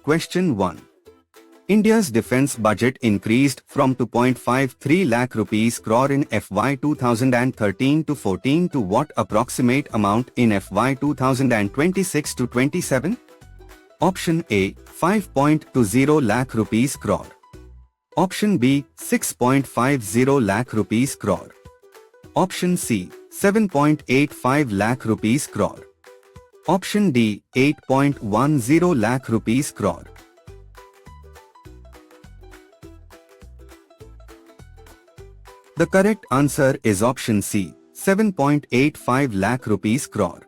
Question 1. India's defence budget increased from 2.53 lakh rupees crore in FY 2013-14 to what approximate amount in FY 2026-27? Option A, 5.20 lakh rupees crore. Option B, 6.50 lakh rupees crore. Option C, 7.85 lakh rupees crore. Option D, 8.10 lakh rupees crore. The correct answer is option C, 7.85 lakh rupees crore.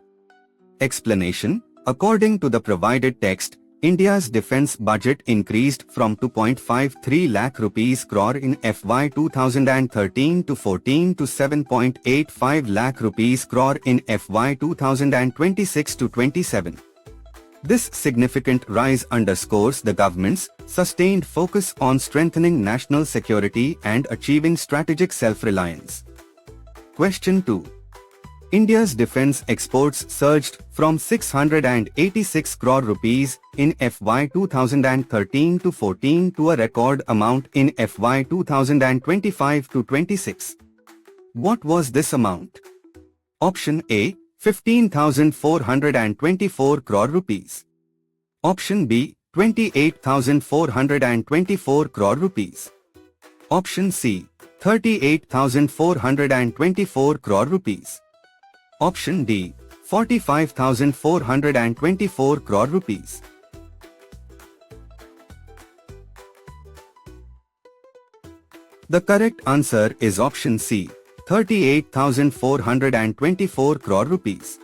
Explanation: according to the provided text, India's defence budget increased from 2.53 lakh rupees crore in FY 2013-14 to 7.85 lakh rupees crore in FY 2026-27. This significant rise underscores the government's sustained focus on strengthening national security and achieving strategic self-reliance. Question 2. India's defence exports surged from 686 crore rupees in FY 2013-14 to a record amount in FY 2025-26. What was this amount? Option A, 15,424 crore rupees. Option B, 28,424 crore rupees. Option C, 38,424 crore rupees. Option D, 45,424 crore rupees. The correct answer is option C, 38,424 crore rupees.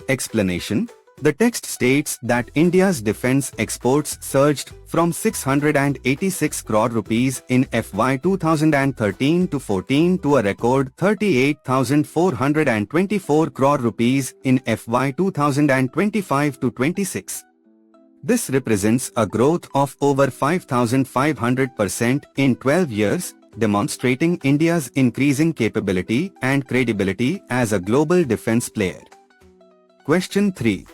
Explanation: the text states that India's defence exports surged from 686 crore rupees in FY 2013-14 to a record 38,424 crore rupees in FY 2025-26. This represents a growth of over 5,500% in 12 years, demonstrating India's increasing capability and credibility as a global defence player. Question 3.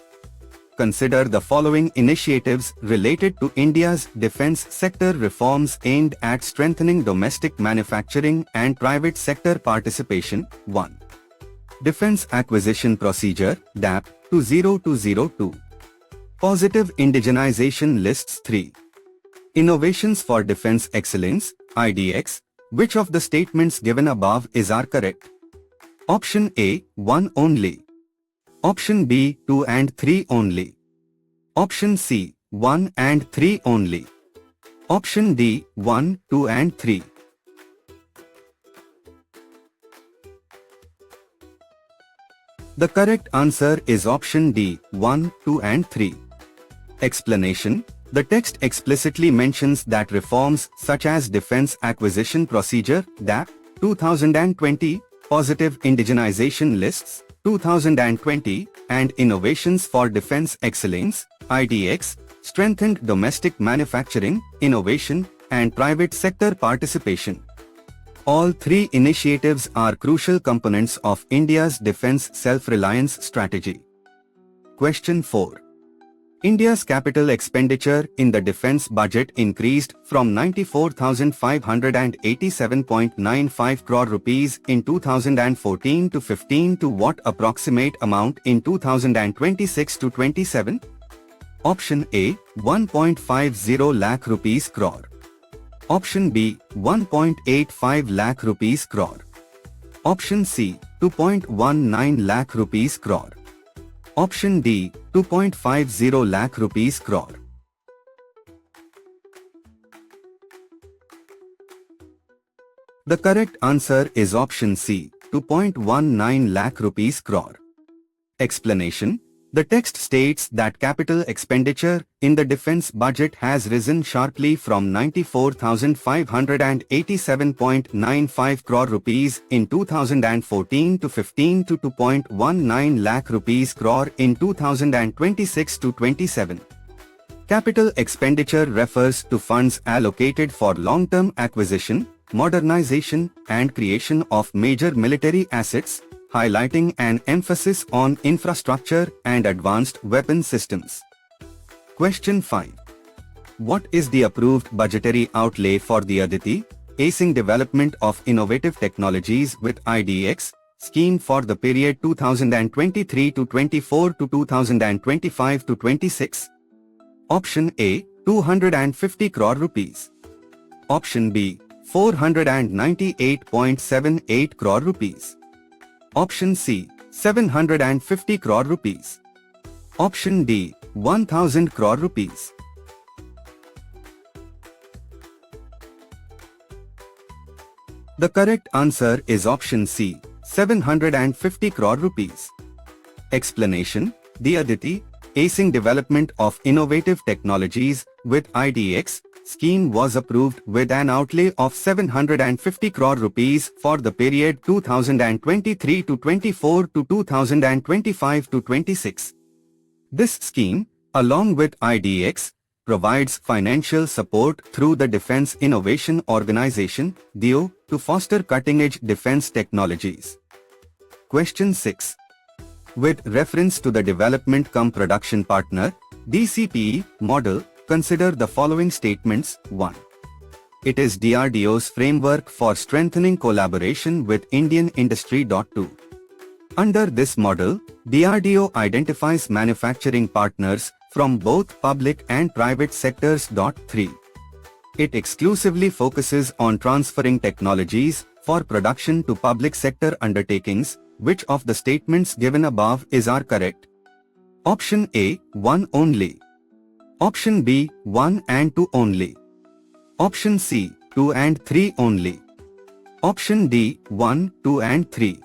Consider the following initiatives related to India's defence sector reforms aimed at strengthening domestic manufacturing and private sector participation. 1. Defence Acquisition Procedure (DAP) 2002. Positive Indigenization Lists. 3. Innovations for Defence Excellence (IDX). Which of the statements given above are correct? Option A, 1 only. Option B, 2 and 3 only. Option C, 1 and 3 only. Option D, 1, 2 and 3. The correct answer is option D, 1, 2 and 3. Explanation: the text explicitly mentions that reforms such as Defence Acquisition Procedure (DAP) 2020, Positive Indigenization Lists 2020, and Innovations for Defence Excellence (IDX) strengthened domestic manufacturing, innovation, and private sector participation. All three initiatives are crucial components of India's defence self-reliance strategy. Question 4. India's capital expenditure in the defence budget increased from 94,587.95 crore rupees in 2014-15 to what approximate amount in 2026-27? Option A, 1.50 lakh rupees crore. Option B, 1.85 lakh rupees crore. Option C, 2.19 lakh rupees crore. Option D, 2.50 lakh rupees crore. The correct answer is option C, 2.19 lakh rupees crore. Explanation: the text states that capital expenditure in the defence budget has risen sharply from 94,587.95 crore rupees in 2014-15 to 2.19 lakh rupees crore in 2026-27. Capital expenditure refers to funds allocated for long-term acquisition, modernization, and creation of major military assets, highlighting an emphasis on infrastructure and advanced weapon systems. Question 5. What is the approved budgetary outlay for the Aditi, Acing Development of Innovative Technologies with IDX scheme for the period 2023 to 24 to 2025 to 26? Option A, 250 crore rupees. Option B, 498.78 crore rupees. Option C, 750 crore rupees. Option D, 1000 crore rupees. The correct answer is option C, 750 crore rupees. Explanation: the Aditi, Acing Development of Innovative Technologies with IDX scheme was approved with an outlay of 750 crore rupees for the period 2023 to 24 to 2025 to 26. This scheme, along with IDX, provides financial support through the Defence Innovation Organization (DIO) to foster cutting-edge defence technologies. Question 6. With reference to the Development cum Production Partner (DCPE) model, consider the following statements. 1. It is DRDO's framework for strengthening collaboration with Indian industry. 2. Under this model, DRDO identifies manufacturing partners from both public and private sectors. 3. It exclusively focuses on transferring technologies for production to public sector undertakings. Which of the statements given above are correct? Option A, 1 only. Option B, 1 and 2 only. Option C, 2 and 3 only. Option D, 1, 2 and 3.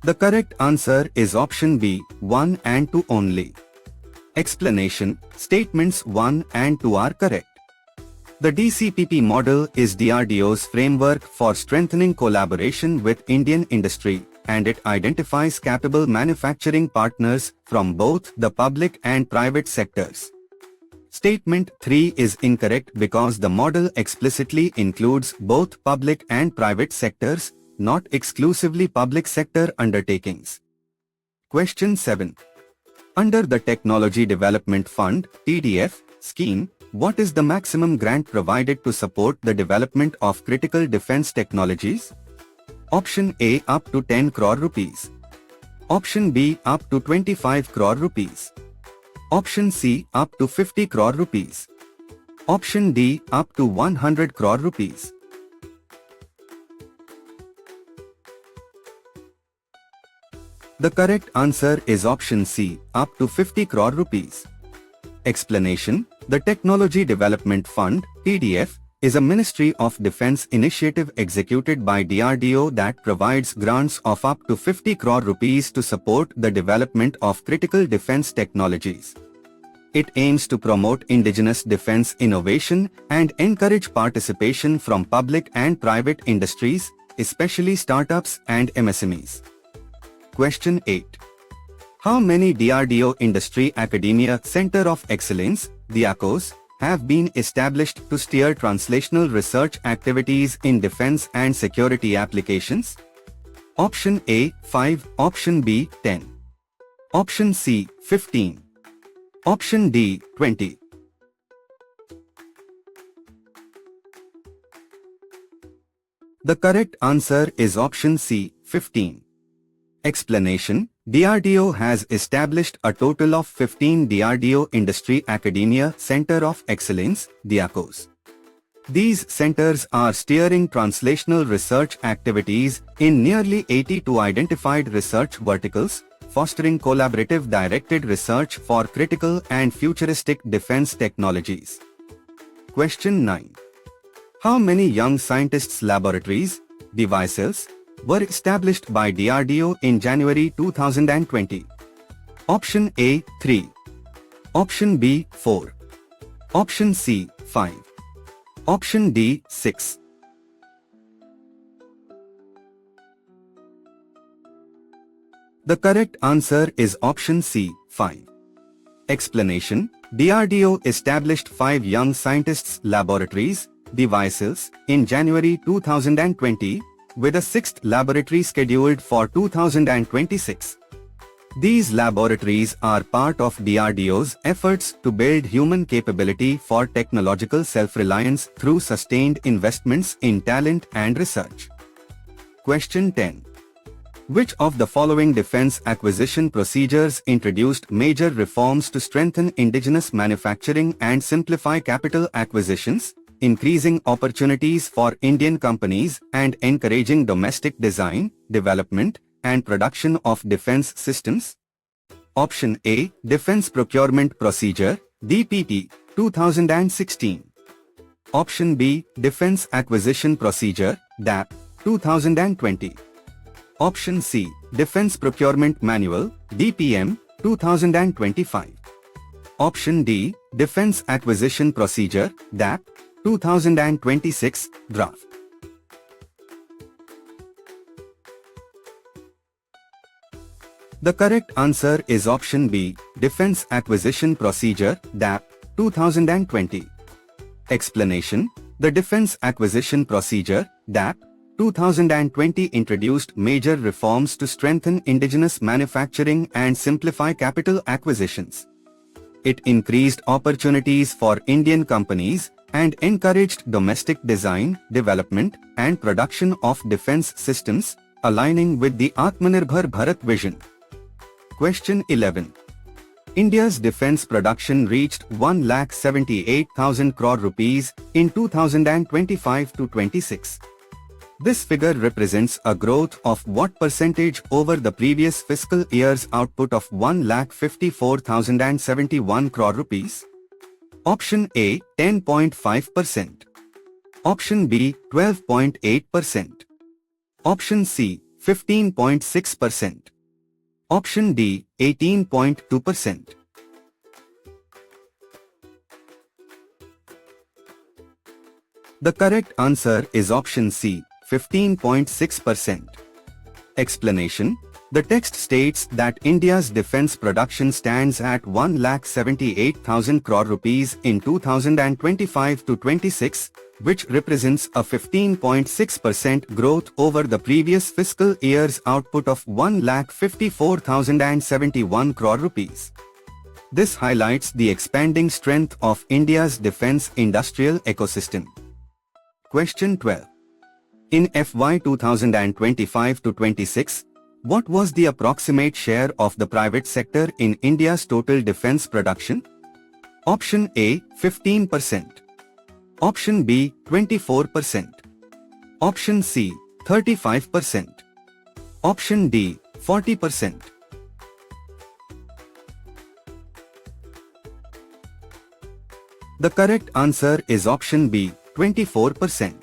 The correct answer is option B, 1 and 2 only. Explanation: statements 1 and 2 are correct. The DCPP model is DRDO's framework for strengthening collaboration with Indian industry, and it identifies capable manufacturing partners from both the public and private sectors. Statement 3 is incorrect because the model explicitly includes both public and private sectors, not exclusively public sector undertakings. Question 7. Under the Technology Development Fund (TDF) scheme, what is the maximum grant provided to support the development of critical defense technologies? Option A, up to 10 crore rupees. Option B, up to 25 crore rupees. Option C, up to 50 crore rupees. Option D, up to 100 crore rupees. The correct answer is option C, up to 50 crore rupees. Explanation: the Technology Development Fund (TDF) is a Ministry of Defence initiative executed by DRDO that provides grants of up to 50 crore rupees to support the development of critical defence technologies. It aims to promote indigenous defence innovation and encourage participation from public and private industries, especially startups and MSMEs. Question 8. How many DRDO Industry Academia Center of Excellence (DIACOs) have been established to steer translational research activities in defense and security applications? Option A, 5. Option B, 10. Option C, 15. Option D, 20. The correct answer is option C, 15. Explanation: DRDO has established a total of 15 DRDO Industry Academia Center of Excellence (DIACOs). These centers are steering translational research activities in nearly 82 identified research verticals, fostering collaborative directed research for critical and futuristic defense technologies. Question 9. How many young scientists' laboratories, devices, were established by DRDO in January 2020? Option A, 3. Option B, 4. Option C, 5. Option D, 6. The correct answer is option C, 5. Explanation: DRDO established 5 young scientists' laboratories, devices, in January 2020, with a 6th laboratory scheduled for 2026. These laboratories are part of DRDO's efforts to build human capability for technological self-reliance through sustained investments in talent and research. Question 10. Which of the following defense acquisition procedures introduced major reforms to strengthen indigenous manufacturing and simplify capital acquisitions, increasing opportunities for Indian companies and encouraging domestic design, development, and production of defense systems? Option A, Defense Procurement Procedure, DPP, 2016. Option B, Defense Acquisition Procedure, DAP, 2020. Option C, Defense Procurement Manual, DPM, 2025. Option D, Defense Acquisition Procedure, DAP, 2026, draft. The correct answer is option B, Defense Acquisition Procedure, DAP, 2020. Explanation: the Defense Acquisition Procedure, DAP, 2020 introduced major reforms to strengthen indigenous manufacturing and simplify capital acquisitions. It increased opportunities for Indian companies and encouraged domestic design, development, and production of defense systems, aligning with the Atmanirbhar Bharat vision. Question 11. India's defense production reached 1,78,000 crore rupees in 2025-26. This figure represents a growth of what percentage over the previous fiscal year's output of 1,54,071 crore rupees? Option A, 10.5%. Option B, 12.8%. Option C, 15.6%. Option D, 18.2%. The correct answer is option C, 15.6%. Explanation: the text states that India's defense production stands at 1,78,000 crore rupees in 2025-26, which represents a 15.6% growth over the previous fiscal year's output of 1,54,071 crore rupees. This highlights the expanding strength of India's defense industrial ecosystem. Question 12. In FY 2025-26, what was the approximate share of the private sector in India's total defense production? Option A, 15%. Option B, 24%. Option C, 35%. Option D, 40%. The correct answer is option B, 24%.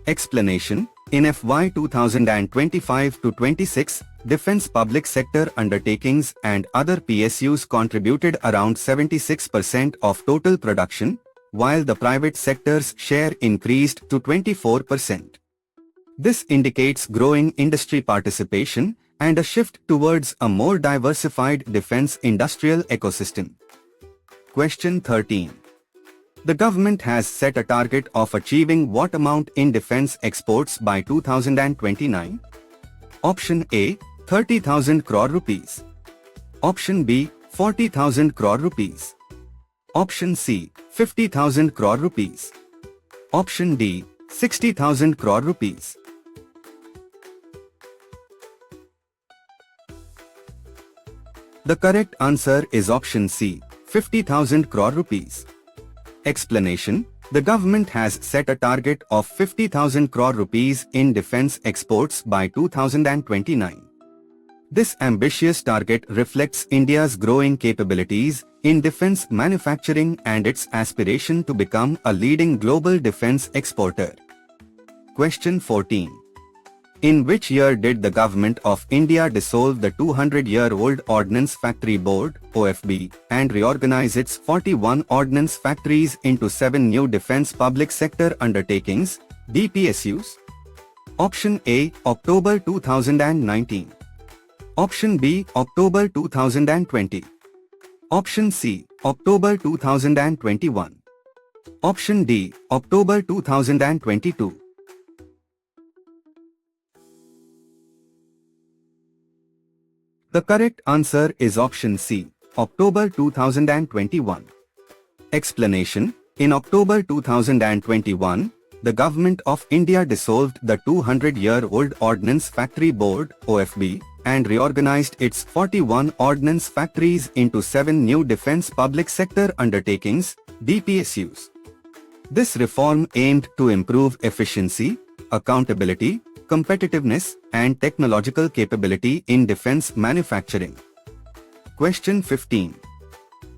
Explanation: in FY 2025-26, defense public sector undertakings and other PSUs contributed around 76% of total production, while the private sector's share increased to 24%. This indicates growing industry participation and a shift towards a more diversified defense industrial ecosystem. Question 13. The government has set a target of achieving what amount in defense exports by 2029? Option A, 30,000 crore rupees. Option B, 40,000 crore rupees. Option C, 50,000 crore rupees. Option D, 60,000 crore rupees. The correct answer is option C, 50,000 crore rupees. Explanation: the government has set a target of 50,000 crore rupees in defense exports by 2029. This ambitious target reflects India's growing capabilities in defense manufacturing and its aspiration to become a leading global defense exporter. Question 14. In which year did the Government of India dissolve the 200-year-old Ordnance Factory Board (OFB) and reorganize its 41 ordnance factories into 7 new defense public sector undertakings (DPSUs)? Option A, October 2019. Option B, October 2020. Option C, October 2021. Option D, October 2022. The correct answer is option C, October 2021. Explanation: in October 2021, the Government of India dissolved the 200-year-old Ordnance Factory Board (OFB) and reorganized its 41 ordnance factories into 7 new Defence Public Sector Undertakings (DPSUs). This reform aimed to improve efficiency, accountability, competitiveness, and technological capability in defense manufacturing. Question 15.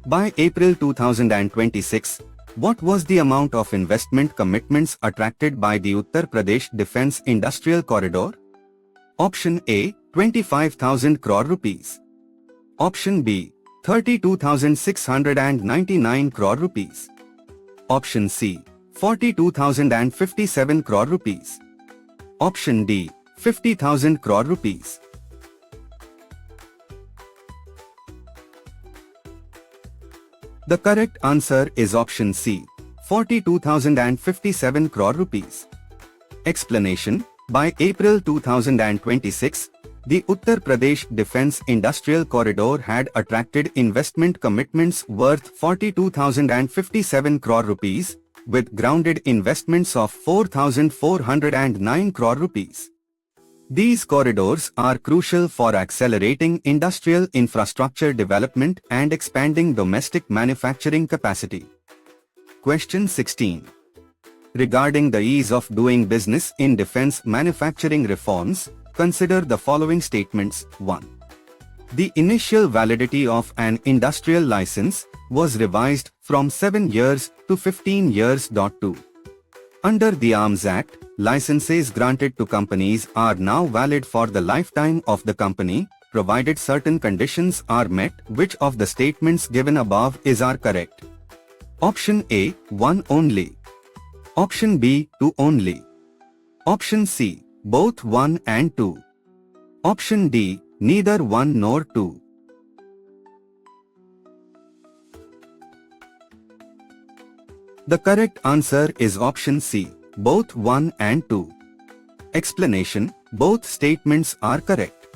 By April 2026, what was the amount of investment commitments attracted by the Uttar Pradesh Defence Industrial Corridor? Option A, 25,000 crore rupees. Option B, 32,699 crore rupees. Option C, 42,057 crore rupees. Option D, 50,000 crore rupees. The correct answer is option C, 42,057 crore rupees. Explanation: by April 2026, the Uttar Pradesh Defence Industrial Corridor had attracted investment commitments worth 42,057 crore rupees, with grounded investments of 4,409 crore rupees. These corridors are crucial for accelerating industrial infrastructure development and expanding domestic manufacturing capacity. Question 16. Regarding the ease of doing business in defense manufacturing reforms, consider the following statements. 1. The initial validity of an industrial license was revised from 7 years to 15 years. 2. Under the Arms Act, licenses granted to companies are now valid for the lifetime of the company, provided certain conditions are met. Which of the statements given above are correct? Option A, 1 only. Option B, 2 only. Option C, both 1 and 2. Option D, neither 1 nor 2. The correct answer is option C, both 1 and 2. Explanation: both statements are correct.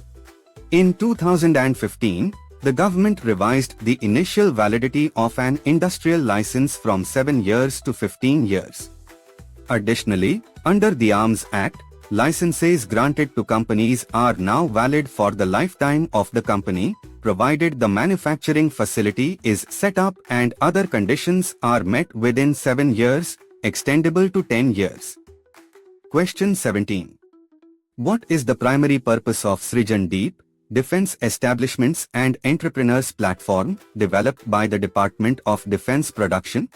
In 2015, the government revised the initial validity of an industrial license from 7 years to 15 years. Additionally, under the Arms Act, licenses granted to companies are now valid for the lifetime of the company, provided the manufacturing facility is set up and other conditions are met within 7 years, extendable to 10 years. Question 17. What is the primary purpose of Srijan Deep, Defense Establishments and Entrepreneurs Platform, developed by the Department of Defense Production?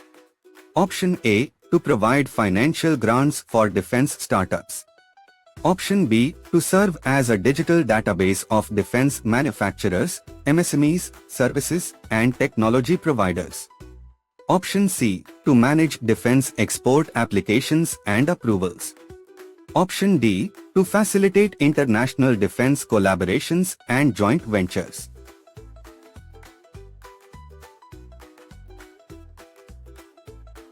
Option A, to provide financial grants for defense startups. Option B, to serve as a digital database of defense manufacturers, MSMEs, services, and technology providers. Option C, to manage defense export applications and approvals. Option D, to facilitate international defense collaborations and joint ventures.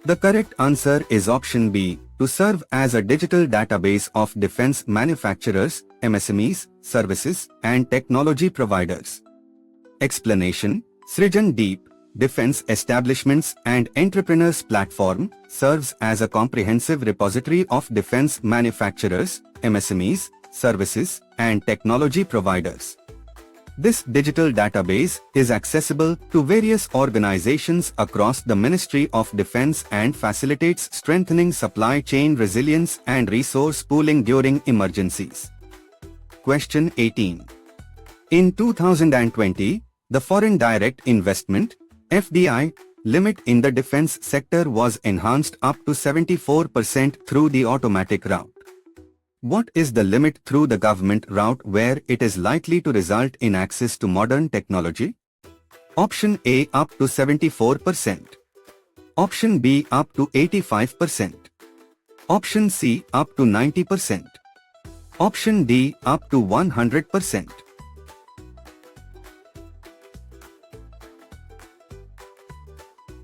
The correct answer is option B, to serve as a digital database of defense manufacturers, MSMEs, services, and technology providers. Explanation: Srijan Deep, Defense Establishments and Entrepreneurs Platform, serves as a comprehensive repository of defense manufacturers, MSMEs, services, and technology providers. This digital database is accessible to various organizations across the Ministry of Defense and facilitates strengthening supply chain resilience and resource pooling during emergencies. Question 18. In 2020, the Foreign Direct Investment (FDI) limit in the defense sector was enhanced up to 74% through the automatic route. What is the limit through the government route where it is likely to result in access to modern technology? Option A, up to 74%. Option B, up to 85%. Option C, up to 90%. Option D, up to 100%.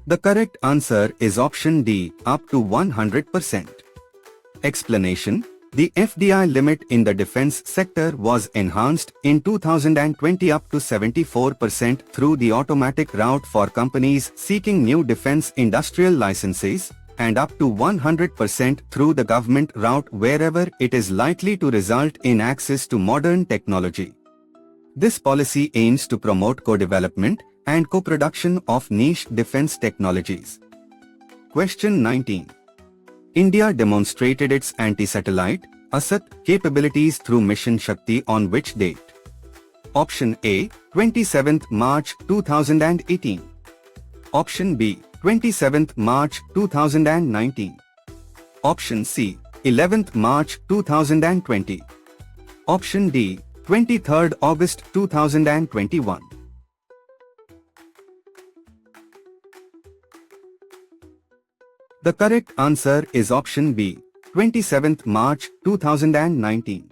The correct answer is option D, up to 100%. Explanation: The FDI limit in the defense sector was enhanced in 2020 up to 74% through the automatic route for companies seeking new defense industrial licenses, and up to 100% through the government route wherever it is likely to result in access to modern technology. This policy aims to promote co-development and co-production of niche defense technologies. Question 19. India demonstrated its anti-satellite AFCAT capabilities through Mission Shakti on which date? Option A, 27th March 2018. Option B, 27th March 2019. Option C, 11th March 2020. Option D, 23rd August 2021. The correct answer is option B, 27th March 2019.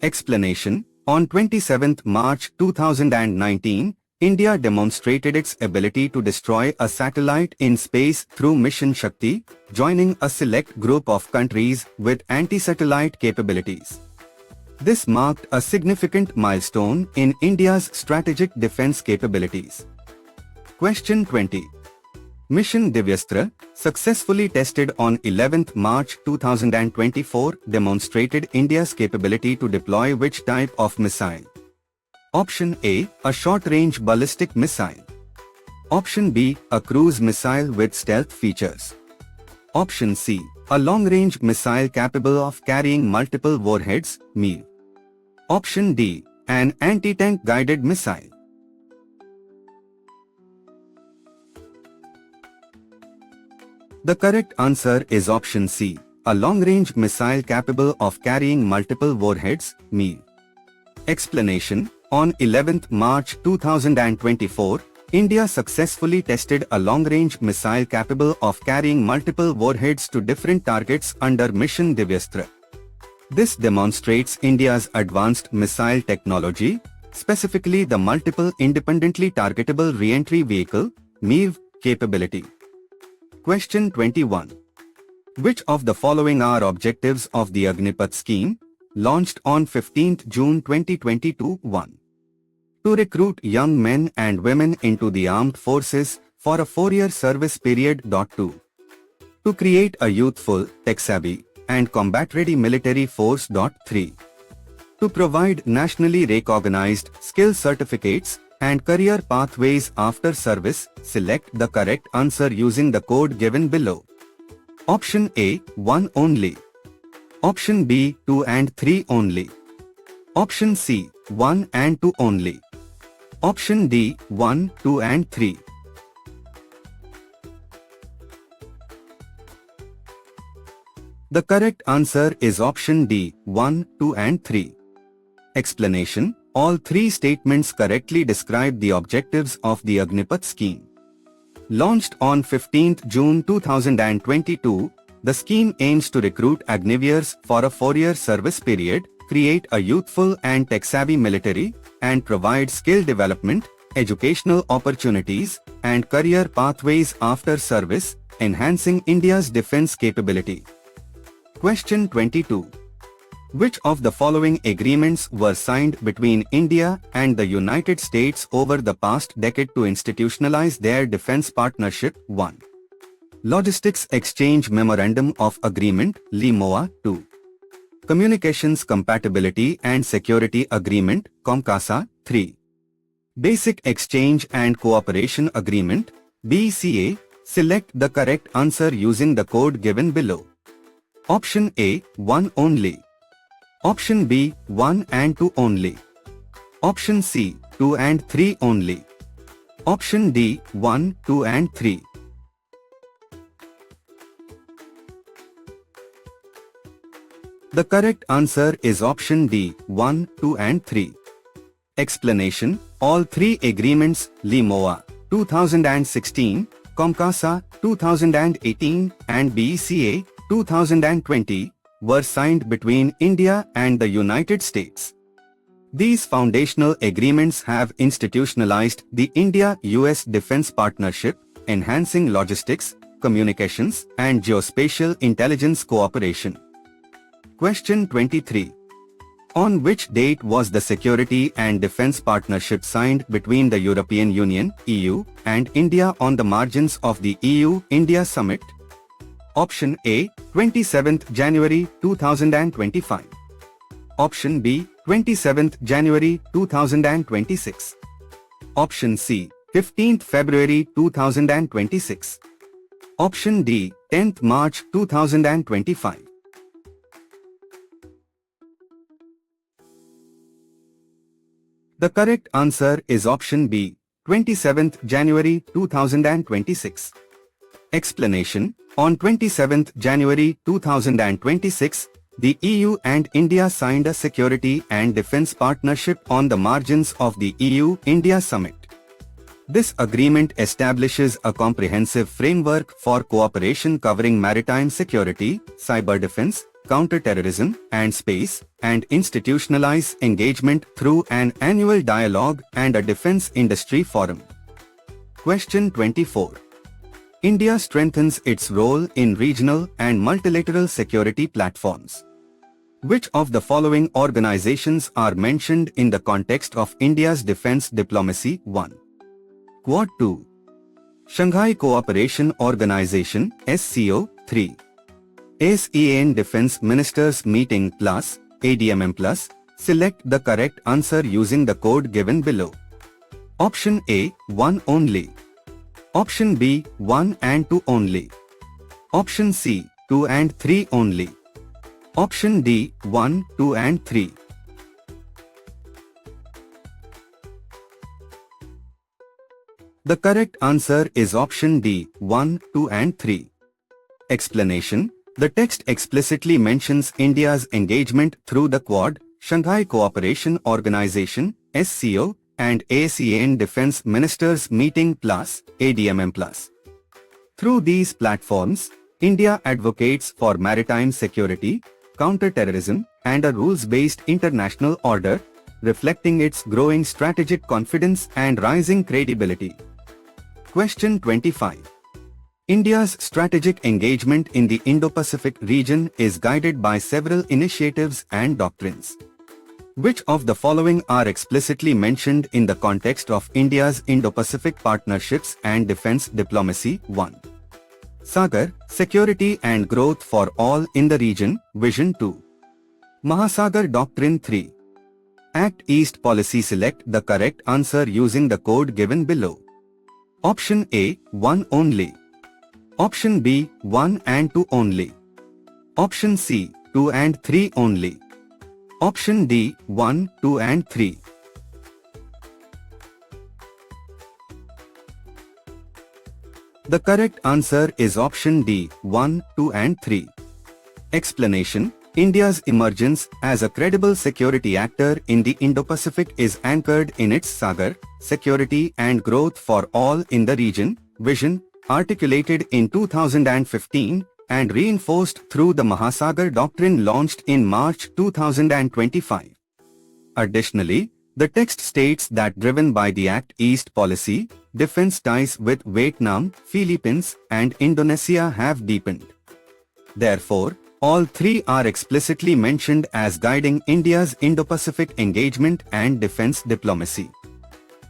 Explanation: on 27th March 2019, India demonstrated its ability to destroy a satellite in space through Mission Shakti, joining a select group of countries with anti-satellite capabilities. This marked a significant milestone in India's strategic defense capabilities. Question 20. Mission Divyastra, successfully tested on 11th March 2024, demonstrated India's capability to deploy which type of missile? Option A, a short-range ballistic missile. Option B, a cruise missile with stealth features. Option C, a long-range missile capable of carrying multiple warheads, MCQ. Option D, an anti-tank guided missile. The correct answer is option C, a long-range missile capable of carrying multiple warheads, MCQ. Explanation: on 11th March 2024, India successfully tested a long-range missile capable of carrying multiple warheads to different targets under Mission Divyastra. This demonstrates India's advanced missile technology, specifically the Multiple Independently Targetable Re-entry Vehicle (MIV) capability. Question 21. Which of the following are objectives of the Agnipath scheme, launched on 15th June 2022? 1. To recruit young men and women into the armed forces for a 4-year service period. 2. To create a youthful, tech-savvy, and combat-ready military force. 3. To provide nationally recognized skill certificates and career pathways after service. Select the correct answer using the code given below. Option A, 1 only. Option B, 2 and 3 only. Option C, 1 and 2 only. Option D, 1, 2 and 3. The correct answer is option D, 1, 2 and 3. Explanation: all three statements correctly describe the objectives of the Agnipath scheme. Launched on 15th June 2022, the scheme aims to recruit Agniveers for a 4-year service period, create a youthful and tech-savvy military, and provide skill development, educational opportunities, and career pathways after service, enhancing India's defense capability. Question 22. Which of the following agreements were signed between India and the United States over the past decade to institutionalize their defense partnership? 1. Logistics Exchange Memorandum of Agreement (LIMOA). 2. Communications Compatibility and Security Agreement (COMCASA). 3. Basic Exchange and Cooperation Agreement (BCA). Select the correct answer using the code given below. Option A, 1 only. Option B, 1 and 2 only. Option C, 2 and 3 only. Option D, 1, 2 and 3. The correct answer is option D, 1, 2 and 3. Explanation: all three agreements, LIMOA 2016, COMCASA 2018 and BCA 2020, were signed between India and the United States. These foundational agreements have institutionalized the India-US defense partnership, enhancing logistics, communications, and geospatial intelligence cooperation. Question 23. On which date was the Security and Defence Partnership signed between the European Union (EU) and India on the margins of the EU-India Summit? Option A, 27th January 2025. Option B, 27th January 2026. Option C, 15th February 2026. Option D, 10th March 2025. The correct answer is option B, 27th January 2026. Explanation: on 27th January 2026, the EU and India signed a security and defence partnership on the margins of the EU-India Summit. This agreement establishes a comprehensive framework for cooperation covering maritime security, cyber defence, counter-terrorism, and space, and institutionalize engagement through an annual dialogue and a defence industry forum. Question 24. India strengthens its role in regional and multilateral security platforms. Which of the following organizations are mentioned in the context of India's defence diplomacy? 1. Quad 2. Shanghai Cooperation Organization (SCO). 3. ASEAN Defence Ministers Meeting Plus (ADMM Plus). Select the correct answer using the code given below. Option A, 1 only. Option B, 1 and 2 only. Option C, 2 and 3 only. Option D, 1, 2 and 3. The correct answer is option D, 1, 2 and 3. Explanation: the text explicitly mentions India's engagement through the Quad, Shanghai Cooperation Organization (SCO), and ASEAN Defence Ministers Meeting Plus (ADMM Plus). Through these platforms, India advocates for maritime security, counter-terrorism, and a rules-based international order, reflecting its growing strategic confidence and rising credibility. Question 25. India's strategic engagement in the Indo-Pacific region is guided by several initiatives and doctrines. Which of the following are explicitly mentioned in the context of India's Indo-Pacific partnerships and defence diplomacy? 1. Sagar, Security and Growth for All in the Region, Vision 2. Mahasagar Doctrine 3. Act East Policy. Select the correct answer using the code given below. Option A, 1 only. Option B, 1 and 2 only. Option C, 2 and 3 only. Option D, 1, 2 and 3. The correct answer is option D, 1, 2 and 3. Explanation: India's emergence as a credible security actor in the Indo-Pacific is anchored in its Sagar, Security and Growth for All in the Region, vision, articulated in 2015 and reinforced through the Mahasagar Doctrine launched in March 2025. Additionally, the text states that driven by the Act East policy, defense ties with Vietnam, Philippines, and Indonesia have deepened. Therefore, all three are explicitly mentioned as guiding India's Indo-Pacific engagement and defense diplomacy.